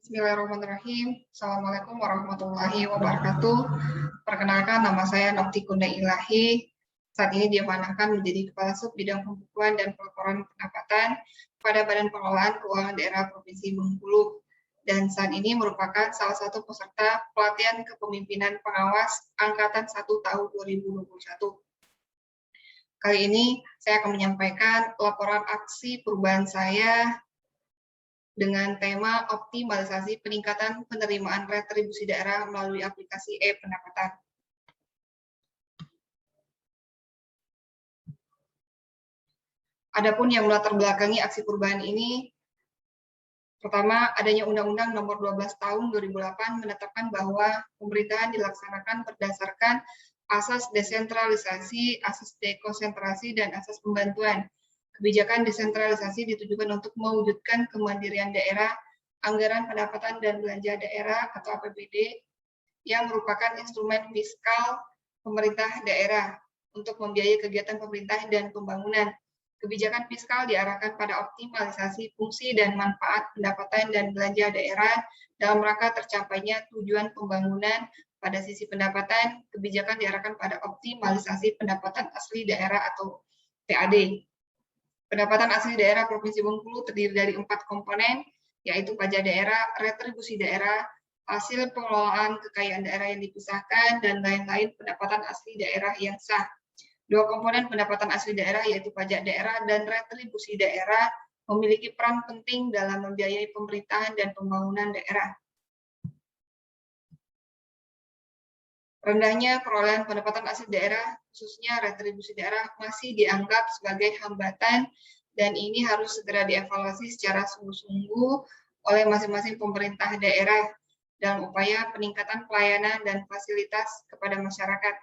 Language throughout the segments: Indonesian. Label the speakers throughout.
Speaker 1: Bismillahirrahmanirrahim. Assalamualaikum warahmatullahi wabarakatuh. Perkenalkan, nama saya Nokti Kunda Ilahi. Saat ini diamanahkan menjadi Kepala Sub Bidang Pembukuan dan Pelaporan Pendapatan pada Badan Pengelolaan Keuangan Daerah Provinsi Bengkulu. Dan saat ini merupakan salah satu peserta pelatihan kepemimpinan pengawas Angkatan 1 tahun 2021. Kali ini saya akan menyampaikan laporan aksi perubahan saya dengan tema optimalisasi peningkatan penerimaan retribusi daerah melalui aplikasi e-pendapatan. Adapun yang melatar belakangi aksi perubahan ini, pertama, adanya Undang-Undang Nomor 12 Tahun 2008 menetapkan bahwa pemerintahan dilaksanakan berdasarkan asas desentralisasi, asas dekonsentrasi, dan asas pembantuan. Kebijakan desentralisasi ditujukan untuk mewujudkan kemandirian daerah, anggaran pendapatan dan belanja daerah atau APBD yang merupakan instrumen fiskal pemerintah daerah untuk membiayai kegiatan pemerintah dan pembangunan. Kebijakan fiskal diarahkan pada optimalisasi fungsi dan manfaat pendapatan dan belanja daerah dalam rangka tercapainya tujuan pembangunan. Pada sisi pendapatan, kebijakan diarahkan pada optimalisasi pendapatan asli daerah atau PAD. Pendapatan asli daerah Provinsi Bengkulu terdiri dari 4 komponen, yaitu pajak daerah, retribusi daerah, hasil pengelolaan kekayaan daerah yang dipisahkan, dan lain-lain pendapatan asli daerah yang sah. 2 komponen pendapatan asli daerah, yaitu pajak daerah dan retribusi daerah, memiliki peran penting dalam membiayai pemerintahan dan pembangunan daerah. Rendahnya perolehan pendapatan asli daerah, khususnya retribusi daerah, masih dianggap sebagai hambatan, dan ini harus segera dievaluasi secara sungguh-sungguh oleh masing-masing pemerintah daerah dalam upaya peningkatan pelayanan dan fasilitas kepada masyarakat.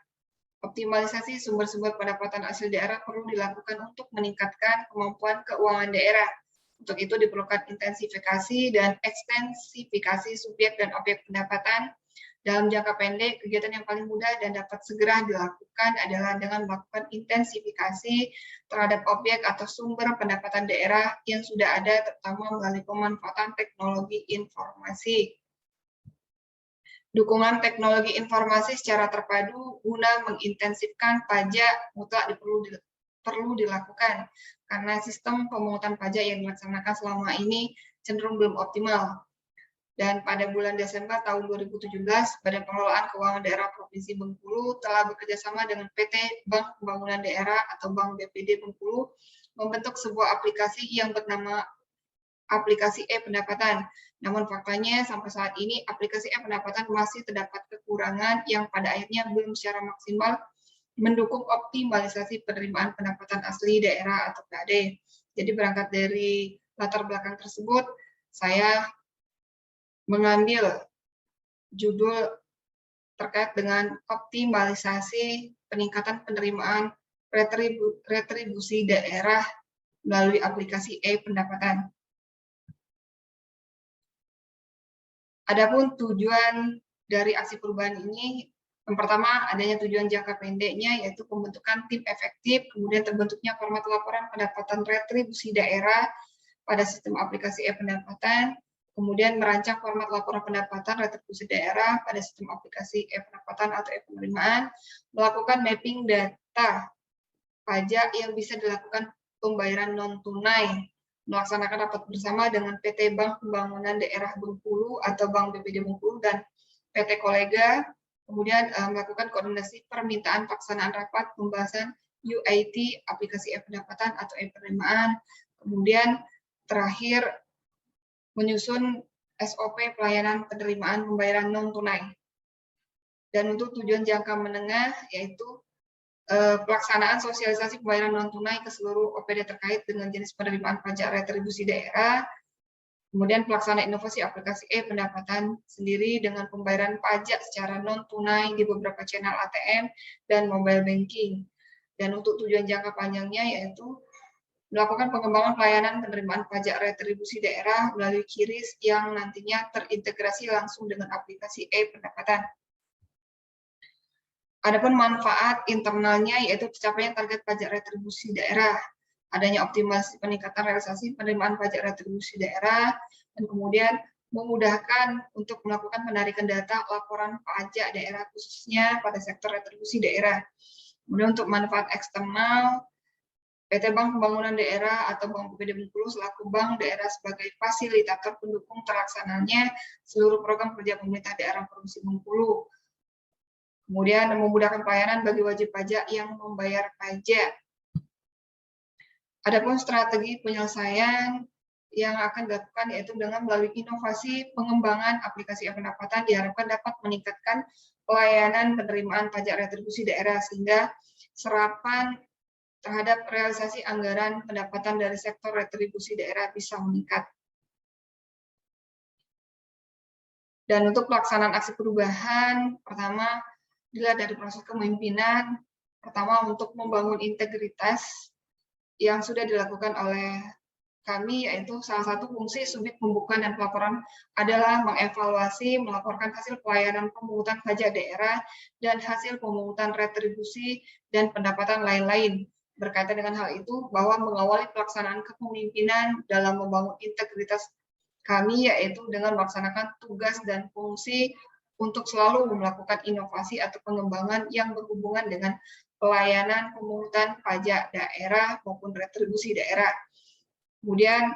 Speaker 1: Optimalisasi sumber-sumber pendapatan asli daerah perlu dilakukan untuk meningkatkan kemampuan keuangan daerah. Untuk itu diperlukan intensifikasi dan ekstensifikasi subjek dan objek pendapatan. Dalam jangka pendek, kegiatan yang paling mudah dan dapat segera dilakukan adalah dengan melakukan intensifikasi terhadap objek atau sumber pendapatan daerah yang sudah ada, terutama melalui pemanfaatan teknologi informasi. Dukungan teknologi informasi secara terpadu guna mengintensifkan pajak mutlak perlu dilakukan, karena sistem pemungutan pajak yang dilaksanakan selama ini cenderung belum optimal. Dan pada bulan Desember tahun 2017, Badan Pengelolaan Keuangan Daerah Provinsi Bengkulu telah bekerjasama dengan PT Bank Pembangunan Daerah atau Bank BPD Bengkulu membentuk sebuah aplikasi yang bernama aplikasi e-pendapatan. Namun faktanya sampai saat ini aplikasi e-pendapatan masih terdapat kekurangan yang pada akhirnya belum secara maksimal mendukung optimalisasi penerimaan pendapatan asli daerah atau PAD. Jadi berangkat dari latar belakang tersebut, saya mengambil judul terkait dengan optimalisasi peningkatan penerimaan retribusi daerah melalui aplikasi e-pendapatan. Adapun tujuan dari aksi perubahan ini, yang pertama adanya tujuan jangka pendeknya, yaitu pembentukan tim efektif, kemudian terbentuknya format laporan pendapatan retribusi daerah pada sistem aplikasi e-pendapatan, kemudian merancang format laporan pendapatan retribusi daerah pada sistem aplikasi e-pendapatan atau e-penerimaan, melakukan mapping data pajak yang bisa dilakukan pembayaran non-tunai, melaksanakan rapat bersama dengan PT Bank Pembangunan Daerah Bengkulu atau Bank BPD Bengkulu dan PT Kolega, kemudian melakukan koordinasi permintaan pelaksanaan rapat pembahasan UIT aplikasi e-pendapatan atau e-penerimaan, kemudian terakhir menyusun SOP pelayanan penerimaan pembayaran non-tunai. Dan untuk tujuan jangka menengah, yaitu pelaksanaan sosialisasi pembayaran non-tunai ke seluruh OPD terkait dengan jenis penerimaan pajak retribusi daerah, kemudian pelaksanaan inovasi aplikasi e-pendapatan sendiri dengan pembayaran pajak secara non-tunai di beberapa channel ATM dan mobile banking. Dan untuk tujuan jangka panjangnya, yaitu melakukan pengembangan pelayanan penerimaan pajak retribusi daerah melalui QRIS yang nantinya terintegrasi langsung dengan aplikasi e-pendapatan. Adapun manfaat internalnya, yaitu tercapainya target pajak retribusi daerah, adanya optimalisasi peningkatan realisasi penerimaan pajak retribusi daerah, dan kemudian memudahkan untuk melakukan penarikan data laporan pajak daerah khususnya pada sektor retribusi daerah. Kemudian untuk manfaat eksternal, PT Bank Pembangunan Daerah atau Bank BPD Bengkulu selaku bank daerah sebagai fasilitator pendukung terlaksananya seluruh program kerja pemerintah daerah Provinsi Bengkulu. Kemudian memudahkan pelayanan bagi wajib pajak yang membayar pajak. Adapun strategi penyelesaian yang akan dilakukan yaitu dengan melalui inovasi pengembangan aplikasi pendapatan diharapkan dapat meningkatkan pelayanan penerimaan pajak retribusi daerah sehingga serapan terhadap realisasi anggaran pendapatan dari sektor retribusi daerah bisa meningkat. Dan untuk pelaksanaan aksi perubahan, pertama dilihat dari proses kepemimpinan, pertama untuk membangun integritas yang sudah dilakukan oleh kami, yaitu salah satu fungsi subjek pembukuan dan pelaporan adalah mengevaluasi, melaporkan hasil pelayanan pemungutan pajak daerah dan hasil pemungutan retribusi dan pendapatan lain-lain. Berkaitan dengan hal itu, bahwa mengawali pelaksanaan kepemimpinan dalam membangun integritas kami, yaitu dengan melaksanakan tugas dan fungsi untuk selalu melakukan inovasi atau pengembangan yang berhubungan dengan pelayanan pemungutan pajak daerah maupun retribusi daerah. Kemudian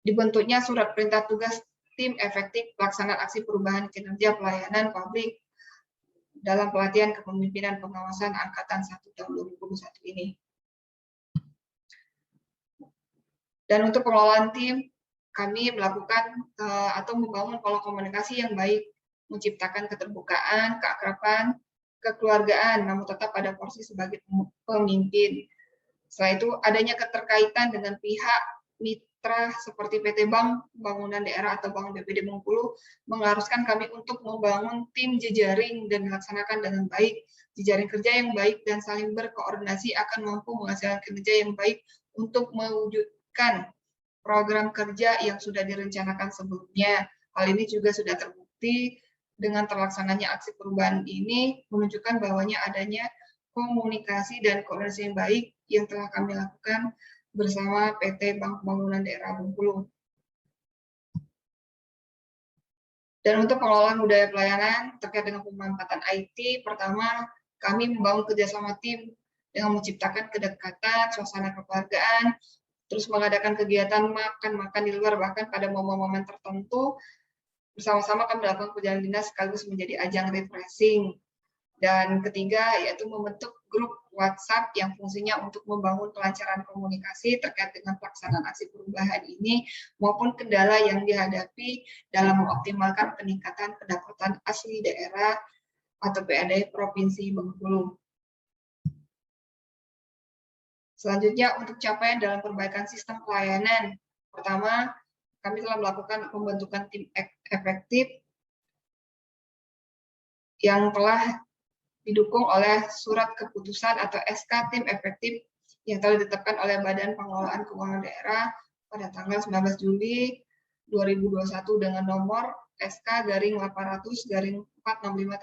Speaker 1: dibentuknya surat perintah tugas tim efektif pelaksanaan aksi perubahan kinerja pelayanan publik dalam pelatihan kepemimpinan pengawasan Angkatan 1 tahun 2021 ini. Dan untuk pengelolaan tim, kami melakukan atau membangun pola komunikasi yang baik, menciptakan keterbukaan, keakraban, kekeluargaan, namun tetap pada porsi sebagai pemimpin. Setelah itu, adanya keterkaitan dengan pihak mitra seperti PT Bank Pembangunan Daerah atau Bank BPD Bengkulu mengharuskan kami untuk membangun tim jejaring dan dilaksanakan dengan baik. Jejaring kerja yang baik dan saling berkoordinasi akan mampu menghasilkan kinerja yang baik untuk mewujudkan program kerja yang sudah direncanakan sebelumnya. Hal ini juga sudah terbukti dengan terlaksananya aksi perubahan ini menunjukkan bahwanya adanya komunikasi dan koordinasi yang baik yang telah kami lakukan bersama PT Bank Pembangunan Daerah Bengkulu. Dan untuk pengelolaan budaya pelayanan terkait dengan pemanfaatan IT, pertama kami membangun kerjasama tim dengan menciptakan kedekatan, suasana kekeluargaan, terus mengadakan kegiatan makan-makan di luar bahkan pada momen-momen tertentu bersama-sama kami melakukan perjalanan dinas sekaligus menjadi ajang refreshing. Dan ketiga, yaitu membentuk grup WhatsApp yang fungsinya untuk membangun kelancaran komunikasi terkait dengan pelaksanaan aksi perubahan ini maupun kendala yang dihadapi dalam mengoptimalkan peningkatan pendapatan asli daerah atau PAD Provinsi Bengkulu. Selanjutnya, untuk capaian dalam perbaikan sistem pelayanan. Pertama, kami telah melakukan pembentukan tim efektif yang telah didukung oleh surat keputusan atau SK tim efektif yang telah ditetapkan oleh Badan Pengelolaan Keuangan Daerah pada tanggal 19 Juli 2021 dengan nomor SK/800/465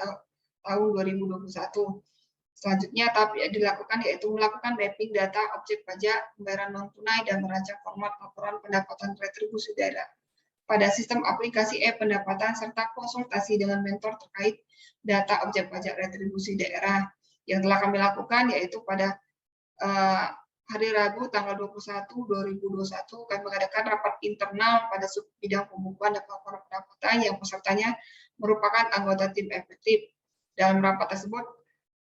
Speaker 1: tahun 2021. Selanjutnya tahap yang dilakukan yaitu melakukan mapping data objek pajak, pembayaran non tunai dan merancang format laporan pendapatan retribusi daerah pada sistem aplikasi e-pendapatan serta konsultasi dengan mentor terkait data objek pajak retribusi daerah yang telah kami lakukan yaitu pada hari Rabu tanggal 21/2021 kami mengadakan rapat internal pada sub bidang pembukuan dan pelaporan pendapatan yang pesertanya merupakan anggota tim efektif. Dalam rapat tersebut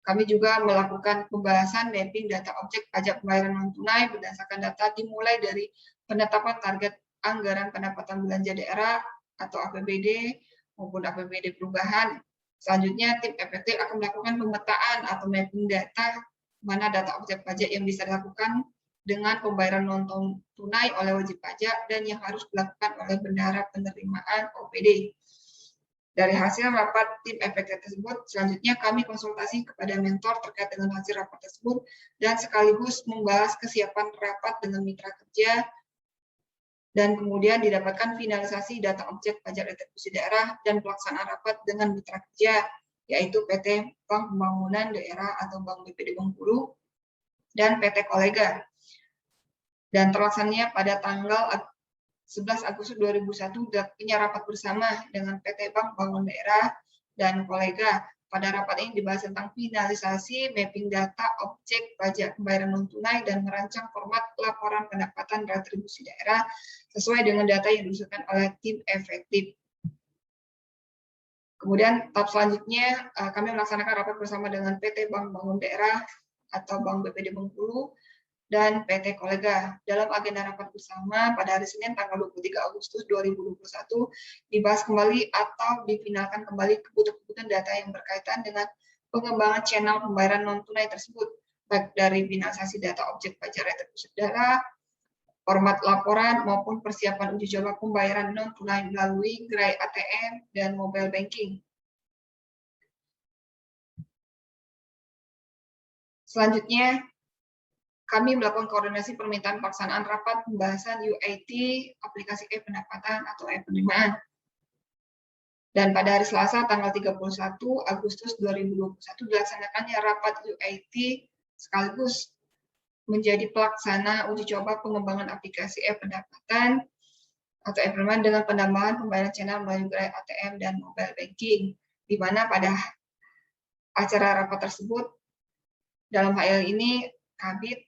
Speaker 1: kami juga melakukan pembahasan mapping data objek pajak pembayaran non tunai berdasarkan data dimulai dari penetapan target anggaran pendapatan belanja daerah atau APBD maupun APBD perubahan. Selanjutnya, tim efektif akan melakukan pemetaan atau mapping data mana data objek pajak yang bisa dilakukan dengan pembayaran non tunai oleh wajib pajak dan yang harus dilakukan oleh bendahara penerimaan OPD. Dari hasil rapat tim efektif tersebut, selanjutnya kami konsultasi kepada mentor terkait dengan hasil rapat tersebut dan sekaligus membahas kesiapan rapat dengan mitra kerja dan kemudian didapatkan finalisasi data objek pajak retribusi daerah dan pelaksanaan rapat dengan mitra kerja, yaitu PT Bank Pembangunan Daerah atau Bank BPD Bengkulu dan PT Kolega. Dan terlaksananya pada tanggal 11 Agustus 2001 dilakukannya rapat bersama dengan PT Bank Bangun Daerah dan kolega. Pada rapat ini dibahas tentang finalisasi mapping data objek pajak pembayaran non-tunai dan merancang format laporan pendapatan retribusi daerah sesuai dengan data yang diusulkan oleh tim efektif. Kemudian tahap selanjutnya kami melaksanakan rapat bersama dengan PT Bank Bangun Daerah atau Bank BPD Bengkulu dan PT Kolega. Dalam agenda rapat bersama pada hari Senin tanggal 23 Agustus 2021 dibahas kembali atau difinalkan kembali kebutuhan data yang berkaitan dengan pengembangan channel pembayaran non-tunai tersebut, baik dari finalisasi data objek pajak retribusi daerah, format laporan maupun persiapan uji coba pembayaran non-tunai melalui gerai ATM dan mobile banking. Selanjutnya, kami melakukan koordinasi permintaan pelaksanaan rapat pembahasan UIT aplikasi e-pendapatan atau e-penerimaan. Dan pada hari Selasa tanggal 31 Agustus 2021 dilaksanakannya rapat UIT sekaligus menjadi pelaksana uji coba pengembangan aplikasi e-pendapatan atau e-penerimaan dengan penambahan pembayaran channel melalui gerai ATM dan mobile banking, di mana pada acara rapat tersebut dalam hal ini Kabit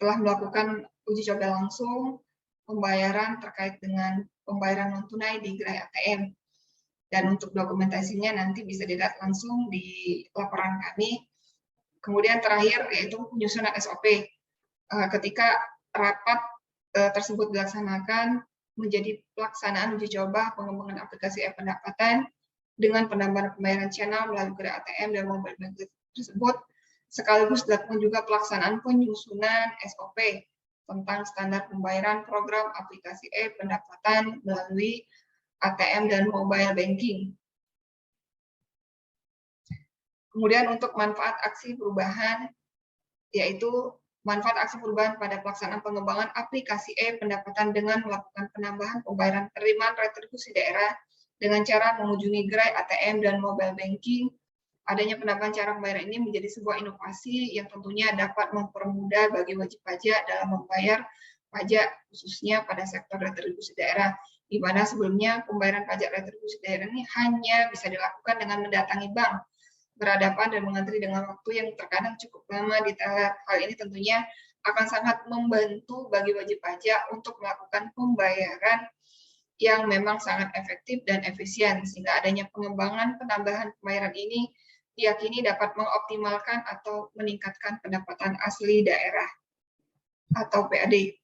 Speaker 1: telah melakukan uji coba langsung pembayaran terkait dengan pembayaran non-tunai di gerai ATM. Dan untuk dokumentasinya nanti bisa dilihat langsung di laporan kami. Kemudian terakhir yaitu penyusunan SOP. Ketika rapat tersebut dilaksanakan menjadi pelaksanaan uji coba pengembangan aplikasi e-pendapatan dengan penambahan pembayaran channel melalui gerai ATM dan mobile banking tersebut, sekaligus dilakukan juga pelaksanaan penyusunan SOP tentang standar pembayaran program aplikasi e-pendapatan melalui ATM dan mobile banking. Kemudian untuk manfaat aksi perubahan, yaitu manfaat aksi perubahan pada pelaksanaan pengembangan aplikasi e-pendapatan dengan melakukan penambahan pembayaran penerimaan retribusi daerah dengan cara mengunjungi gerai ATM dan mobile banking. Adanya penambahan cara pembayaran ini menjadi sebuah inovasi yang tentunya dapat mempermudah bagi wajib pajak dalam membayar pajak khususnya pada sektor retribusi daerah, di mana sebelumnya pembayaran pajak retribusi daerah ini hanya bisa dilakukan dengan mendatangi bank, berhadapan dan mengantri dengan waktu yang terkadang cukup lama di teller. Hal ini tentunya akan sangat membantu bagi wajib pajak untuk melakukan pembayaran yang memang sangat efektif dan efisien, sehingga adanya pengembangan penambahan pembayaran ini diyakini dapat mengoptimalkan atau meningkatkan pendapatan asli daerah atau PAD.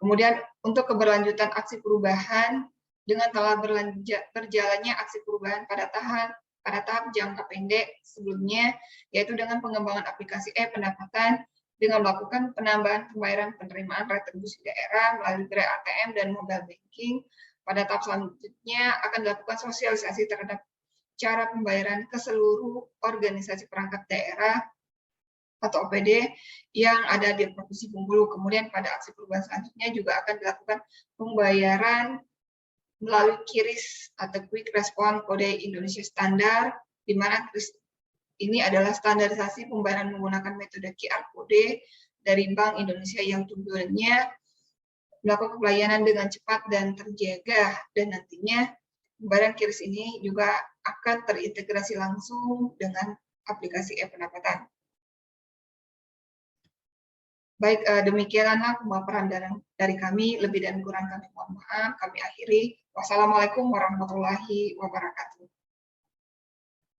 Speaker 1: Kemudian untuk keberlanjutan aksi perubahan, dengan telah berjalannya aksi perubahan pada tahap jangka pendek sebelumnya, yaitu dengan pengembangan aplikasi e-pendapatan dengan melakukan penambahan pembayaran penerimaan retribusi daerah melalui gerai ATM dan mobile banking. Pada tahap selanjutnya akan dilakukan sosialisasi terhadap cara pembayaran ke seluruh organisasi perangkat daerah atau OPD yang ada di Provinsi Bengkulu. Kemudian pada aksi perubahan selanjutnya juga akan dilakukan pembayaran melalui QRIS atau Quick Response Kode Indonesia Standar, di mana QRIS ini adalah standarisasi pembayaran menggunakan metode QR Kode dari Bank Indonesia yang tujuannya melakukan pelayanan dengan cepat dan terjaga, dan nantinya pembayaran QRIS ini juga akan terintegrasi langsung dengan aplikasi e-pendapatan. Baik, demikianlah pemaparan dari kami. Lebih dan kurang kami mohon maaf. Kami akhiri. Wassalamualaikum warahmatullahi wabarakatuh.